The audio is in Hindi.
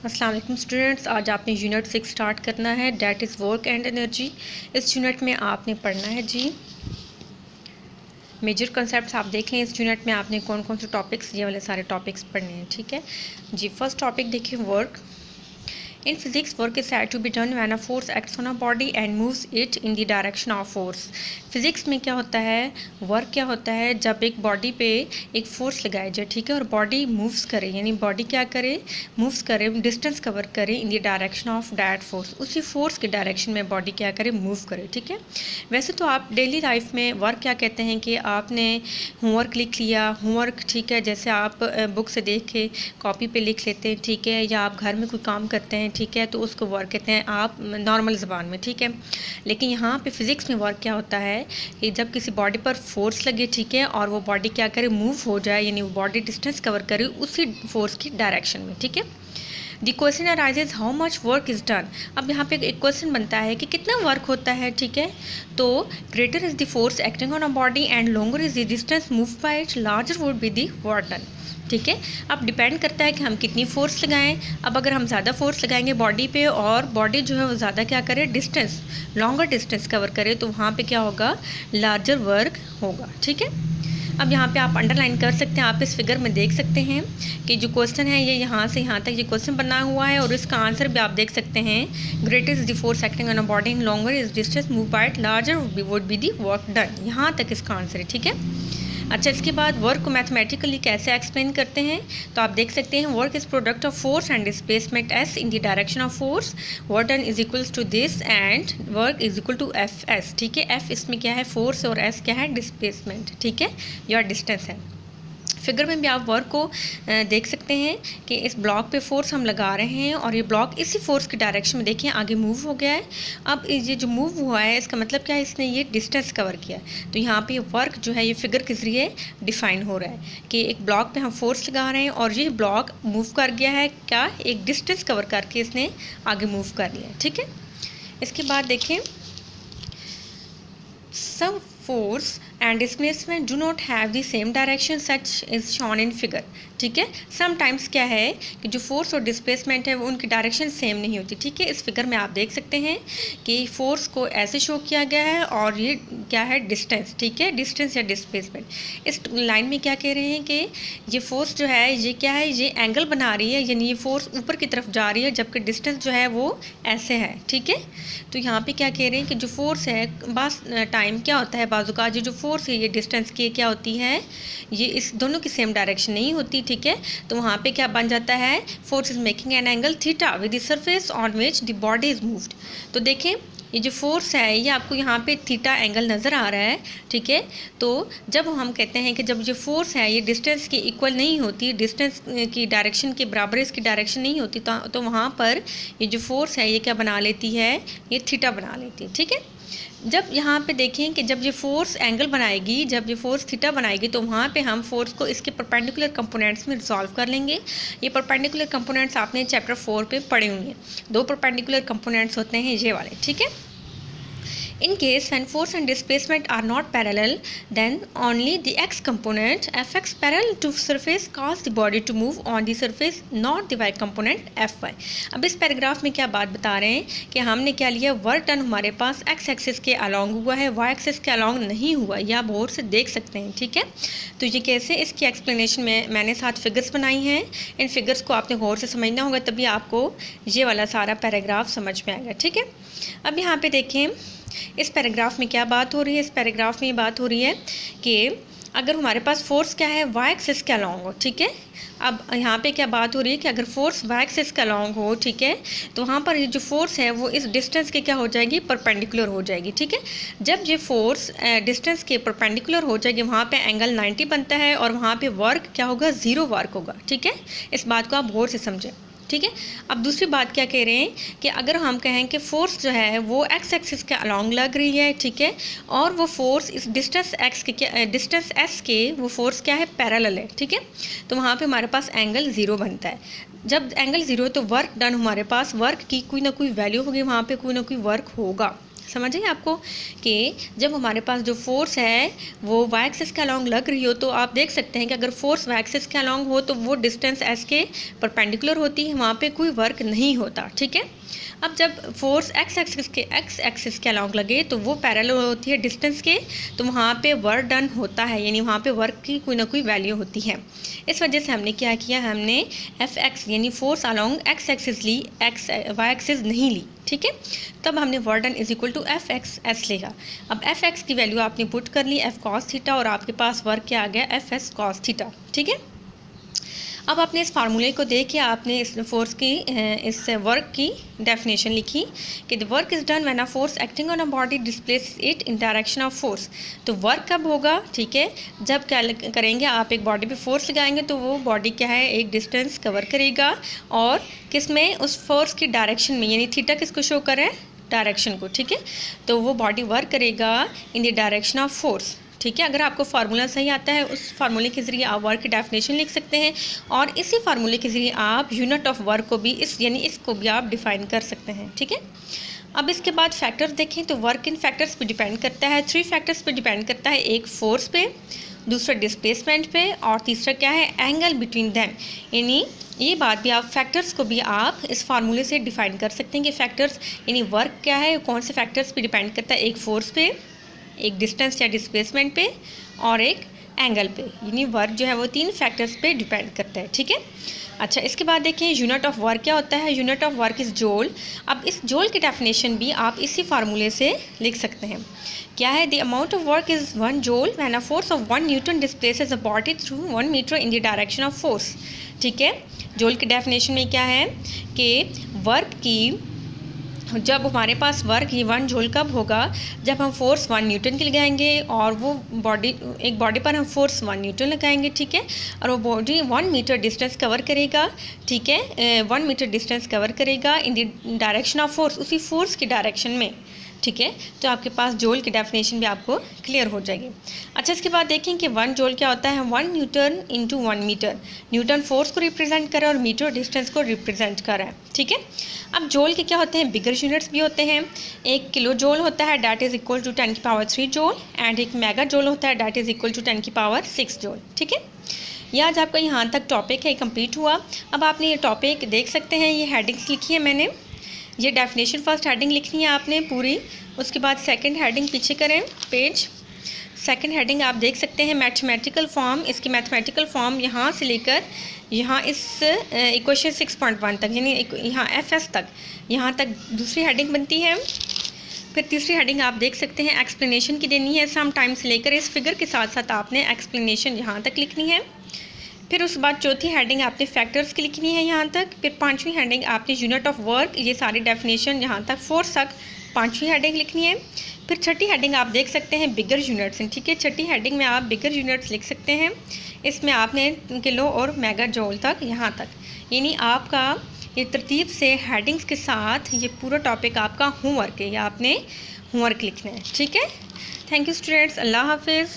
अस्सलाम वालेकुम स्टूडेंट्स, आज आपने यूनिट 6 स्टार्ट करना है, that is work and energy. इस यूनिट में आपने पढ़ना है जी मेजर कॉन्सेप्ट्स। आप देख लें इस यूनिट में आपने कौन कौन से टॉपिक्स, ये वाले सारे टॉपिक्स पढ़ने हैं। ठीक है जी। फर्स्ट टॉपिक देखिए, work. In physics, work is said to be done when a force acts on a body and moves it in the direction of force. Physics में क्या होता है, वर्क क्या होता है, जब एक बॉडी पे एक फोर्स लगाया जाए, ठीक है, और बॉडी मूव्स करे, यानी बॉडी क्या करे, मूव्स करे, डिस्टेंस कवर करे इन the direction of that force, उसी फोर्स के डायरेक्शन में बॉडी क्या करे, मूव करे। ठीक है। वैसे तो आप डेली लाइफ में वर्क क्या कहते हैं कि आपने होमवर्क लिख लिया, होमवर्क, ठीक है, जैसे आप बुक से देख के कॉपी पे लिख लेते हैं, ठीक है, या आप घर में कोई काम करते हैं, ठीक है, तो उसको वर्क कहते हैं आप नॉर्मल ज़बान में। ठीक है। लेकिन यहाँ पे फिज़िक्स में वर्क क्या होता है कि जब किसी बॉडी पर फोर्स लगे, ठीक है, और वो बॉडी क्या करे, मूव हो जाए, यानी वो बॉडी डिस्टेंस कवर करे उसी फोर्स की डायरेक्शन में। ठीक है। The question arises how much work is done. अब यहाँ पे एक क्वेश्चन बनता है कि कितना वर्क होता है। ठीक है। तो greater is the force acting on a body and longer is the distance move by it, larger would be the work done. ठीक है। अब डिपेंड करता है कि हम कितनी फ़ोर्स लगाएं। अब अगर हम ज़्यादा फोर्स लगाएंगे बॉडी पे और बॉडी जो है वो ज़्यादा क्या करे, डिस्टेंस, लॉन्गर डिस्टेंस कवर करे, तो वहाँ पे क्या होगा, लार्जर वर्क होगा। ठीक है। अब यहाँ पे आप अंडरलाइन कर सकते हैं, आप इस फिगर में देख सकते हैं कि जो क्वेश्चन है ये यहाँ से यहाँ तक ये क्वेश्चन बना हुआ है, और इसका आंसर भी आप देख सकते हैं, greater is the force acting on a body and longer is distance move by it, larger would be the work done. यहाँ तक इसका आंसर है। ठीक है। अच्छा, इसके बाद वर्क को मैथमेटिकली कैसे एक्सप्लेन करते हैं, तो आप देख सकते हैं, work is product of force and displacement S in the direction of force, work done is equals to this and work is equal to F S. ठीक है। एफ इसमें क्या है, फोर्स, और एस क्या है, डिस्प्लेसमेंट। ठीक है, या डिस्टेंस है। फिगर में भी आप वर्क को देख सकते हैं कि इस ब्लॉक पे फोर्स हम लगा रहे हैं और ये ब्लॉक इसी फोर्स की डायरेक्शन में देखिए आगे मूव हो गया है। अब ये जो मूव हुआ है इसका मतलब क्या है, इसने ये डिस्टेंस कवर किया है। तो यहाँ पे वर्क जो है ये फिगर के ज़रिए डिफाइन हो रहा है कि एक ब्लॉक पे हम फोर्स लगा रहे हैं और ये ब्लॉक मूव कर गया है, क्या, एक डिस्टेंस कवर करके इसने आगे मूव कर लिया। ठीक है। इसके बाद देखें, some force and displacement do not have the same direction such is shown in figure। ठीक है। समटाइम्स क्या है कि जो फोर्स और डिस्प्लेसमेंट है वो उनकी डायरेक्शन सेम नहीं होती। ठीक है। इस फिगर में आप देख सकते हैं कि फोर्स को ऐसे शो किया गया है और ये क्या है, डिस्टेंस। ठीक है, डिस्टेंस या डिस्प्लेसमेंट। इस लाइन में क्या कह रहे हैं कि ये फोर्स जो है ये क्या है, ये एंगल बना रही है, यानी ये फोर्स ऊपर की तरफ जा रही है, जबकि डिस्टेंस जो है वो ऐसे है। ठीक है। तो यहाँ पे क्या कह रहे हैं कि जो फोर्स है, बस टाइम क्या होता है, बाजू का जो फोर्स है ये डिस्टेंस की क्या होती है, ये इस दोनों की सेम डायरेक्शन नहीं होती। ठीक है। तो वहाँ पे क्या बन जाता है, force is making an angle theta with the surface on which the body is moved. तो देखें, ये जो फोर्स है ये आपको यहाँ पे थीटा एंगल नज़र आ रहा है। ठीक है। तो जब हम कहते हैं कि जब जो फोर्स है ये डिस्टेंस की इक्वल नहीं होती, डिस्टेंस की डायरेक्शन के बराबर इसकी डायरेक्शन नहीं होती, तो वहाँ पर ये जो फोर्स है ये क्या बना लेती है, ये थीटा बना लेती है। ठीक है। जब यहाँ पे देखें कि जब ये फोर्स एंगल बनाएगी, जब ये फोर्स थीटा बनाएगी, तो वहाँ पे हम फोर्स को इसके परपेंडिकुलर कंपोनेंट्स में रिजॉल्व कर लेंगे। ये परपेंडिकुलर कंपोनेंट्स आपने चैप्टर 4 पे पढ़े होंगे। दो परपेंडिकुलर कंपोनेंट्स होते हैं ये वाले। ठीक है। In case when force and displacement are not parallel, then only the x component fx parallel to surface cause the body to move on the surface, not the y component fy। अब इस पैराग्राफ में क्या बात बता रहे हैं कि हमने क्या लिया, वर्क डन हमारे पास x एक्सिस के अलॉन्ग हुआ है, y एक्सिस के अलॉन्ग नहीं हुआ, या आप और से देख सकते हैं। ठीक है। तो ये कैसे, इसकी एक्सप्लेनेशन में मैंने साथ फिगर्स बनाई हैं। इन फिगर्स को आपने गौर से समझना होगा, तभी आपको ये वाला सारा पैराग्राफ समझ में आएगा। ठीक है। अब यहाँ पे देखें इस पैराग्राफ में क्या बात हो रही है, इस पैराग्राफ में ये बात हो रही है कि अगर हमारे पास फोर्स क्या है, वाई एक्सिस के अलॉन्ग हो। ठीक है। अब यहाँ पे क्या बात हो रही है कि अगर फोर्स वाई एक्सिस के अलॉन्ग हो, ठीक है, तो वहाँ पर ये जो फोर्स है वो इस डिस्टेंस के क्या हो जाएगी, परपेंडिकुलर हो जाएगी। ठीक है। जब ये फोर्स डिस्टेंस के परपेंडिकुलर हो जाएगी, वहाँ पे एंगल 90 बनता है और वहाँ पे वर्क क्या होगा, 0 वर्क होगा। ठीक है। इस बात को आप गौर से समझें। ठीक है। अब दूसरी बात क्या कह रहे हैं कि अगर हम कहें कि फोर्स जो है वो एक्स एक्सिस के अलॉन्ग लग रही है, ठीक है, और वो फोर्स इस डिस्टेंस एक्स के क्या, डिस्टेंस एस के वो फोर्स क्या है, पैरेलल है। ठीक है। तो वहाँ पे हमारे पास एंगल 0 बनता है। जब एंगल 0 है तो वर्क डन हमारे पास, वर्क की कोई ना कोई वैल्यू होगी, वहाँ पे कोई ना कोई वर्क होगा। समझ आई आपको कि जब हमारे पास जो फोर्स है वो वाई एक्सिस के अलॉन्ग लग रही हो तो आप देख सकते हैं कि अगर फोर्स वाई एक्सिस के अलॉन्ग हो तो वो डिस्टेंस एस के परपेंडिकुलर होती है, वहाँ पे कोई वर्क नहीं होता। ठीक है, अब जब फोर्स एक्स एक्सिस के अलॉन्ग लगे तो वो पैरेलल होती है डिस्टेंस के, तो वहाँ पे वर्क डन होता है, यानी वहाँ पे वर्क की कोई ना कोई वैल्यू होती है। इस वजह से हमने क्या किया, हमने एफ एक्स यानी फोर्स अलॉन्ग एक्स एक्सिस ली, एक्स वाई एक्सिस नहीं ली। ठीक है, तब हमने work done is equal to F X S लेगा। अब एफ एक्स की वैल्यू आपने पुट कर ली एफ कॉस थीटा और आपके पास वर्क क्या आ गया, एफ एस कॉस थीटा। ठीक है, अब आपने इस फार्मूले को देख के आपने इस फोर्स की इस वर्क की डेफिनेशन लिखी कि the work is done when a force acting on a body displace it in direction of force. तो वर्क कब होगा, ठीक है, जब क्या करेंगे आप एक बॉडी पे फोर्स लगाएंगे तो वो बॉडी क्या है, एक डिस्टेंस कवर करेगा और किस में, उस फोर्स की डायरेक्शन में, यानी थीटा किसको शो करें, डायरेक्शन को। ठीक है, तो वो बॉडी वर्क करेगा इन द डायरेक्शन ऑफ फोर्स। ठीक है, अगर आपको फार्मूला सही आता है उस फार्मूले के ज़रिए आप वर्क की डेफिनेशन लिख सकते हैं और इसी फार्मूले के ज़रिए आप यूनिट ऑफ वर्क को भी यानी इसको भी आप डिफाइन कर सकते हैं। ठीक है, अब इसके बाद फैक्टर्स देखें तो वर्क इन फैक्टर्स पे डिपेंड करता है, 3 फैक्टर्स पे डिपेंड करता है, एक फोर्स पे, दूसरा डिस्प्लेसमेंट पे और तीसरा क्या है, एंगल बिटवीन दैम। यानी ये बात भी आप फैक्टर्स को भी आप इस फार्मूले से डिफाइन कर सकते हैं कि फैक्टर्स यानी वर्क क्या है, कौन से फैक्टर्स पे डिपेंड करता है, एक फोर्स पे, एक डिस्टेंस या डिस्प्लेसमेंट पे और एक एंगल पे, यानी वर्क जो है वो 3 फैक्टर्स पे डिपेंड करता है। ठीक है, अच्छा इसके बाद देखें यूनिट ऑफ वर्क क्या होता है, unit of work is joule. अब इस जूल की डेफिनेशन भी आप इसी फार्मूले से लिख सकते हैं। क्या है, the amount of work is 1 joule when a force of 1 newton displaces a body through 1 metre in the direction of force. ठीक है, जूल की डेफिनेशन में क्या है कि वर्क की, जब हमारे पास वर्क ये 1 जूल कब होगा, जब हम फोर्स 1 न्यूटन की लगाएंगे और वो बॉडी, एक बॉडी पर हम फोर्स 1 न्यूटन लगाएंगे। ठीक है, और वो बॉडी 1 मीटर डिस्टेंस कवर करेगा। ठीक है, 1 मीटर डिस्टेंस कवर करेगा इन द डायरेक्शन ऑफ फोर्स, उसी फोर्स की डायरेक्शन में। ठीक है, तो आपके पास जूल की डेफिनेशन भी आपको क्लियर हो जाएगी। अच्छा इसके बाद देखें कि 1 जूल क्या होता है, 1 newton into 1 metre. Newton force को रिप्रेजेंट कर रहा है और मीटर डिस्टेंस को रिप्रेजेंट कर रहा है। ठीक है, अब जूल के क्या होते हैं, बिगर यूनिट्स भी होते हैं। एक किलो जूल होता है डैट इज़ इक्वल टू 10 की पावर 3 जूल एंड एक मेगा जूल होता है डैट इज़ इक्वल टू 10 की पावर 6 जूल। ठीक है, ये आज आपका यहाँ तक टॉपिक है कंप्लीट हुआ। अब आपने ये टॉपिक देख सकते हैं, ये हेडिंग्स लिखी है मैंने, ये डेफिनेशन फर्स्ट हेडिंग लिखनी है आपने पूरी, उसके बाद सेकंड हेडिंग पीछे करें पेज, सेकंड हेडिंग आप देख सकते हैं मैथमेटिकल फॉर्म, इसकी मैथमेटिकल फॉर्म यहाँ से लेकर यहाँ इस इक्वेशन 6.1 तक, यानी यहाँ एफ एस तक, यहाँ तक दूसरी हेडिंग बनती है। फिर तीसरी हेडिंग आप देख सकते हैं एक्सप्लेनेशन की देनी है, सम टाइम से लेकर इस फिगर के साथ साथ आपने एक्सप्लेनेशन यहाँ तक लिखनी है। फिर उस बाद चौथी हेडिंग आपने फैक्टर्स की लिखनी है यहाँ तक। फिर पांचवी हेडिंग आपने यूनिट ऑफ वर्क, ये सारी डेफिनेशन यहाँ तक फोर्स तक पांचवी हेडिंग लिखनी है। फिर छठी हेडिंग आप देख सकते हैं बिगर यूनिट्स। ठीक है, छठी हेडिंग में आप बिगर यूनिट्स लिख सकते हैं, इसमें आपने किलो और मेगा जूल तक यहाँ तक, यानी आपका ये तरतीब से हेडिंग्स के साथ ये पूरा टॉपिक आपका होमवर्क है या आपने होमवर्क लिखना है। ठीक है, थैंक यू स्टूडेंट्स, अल्लाह हाफिज़।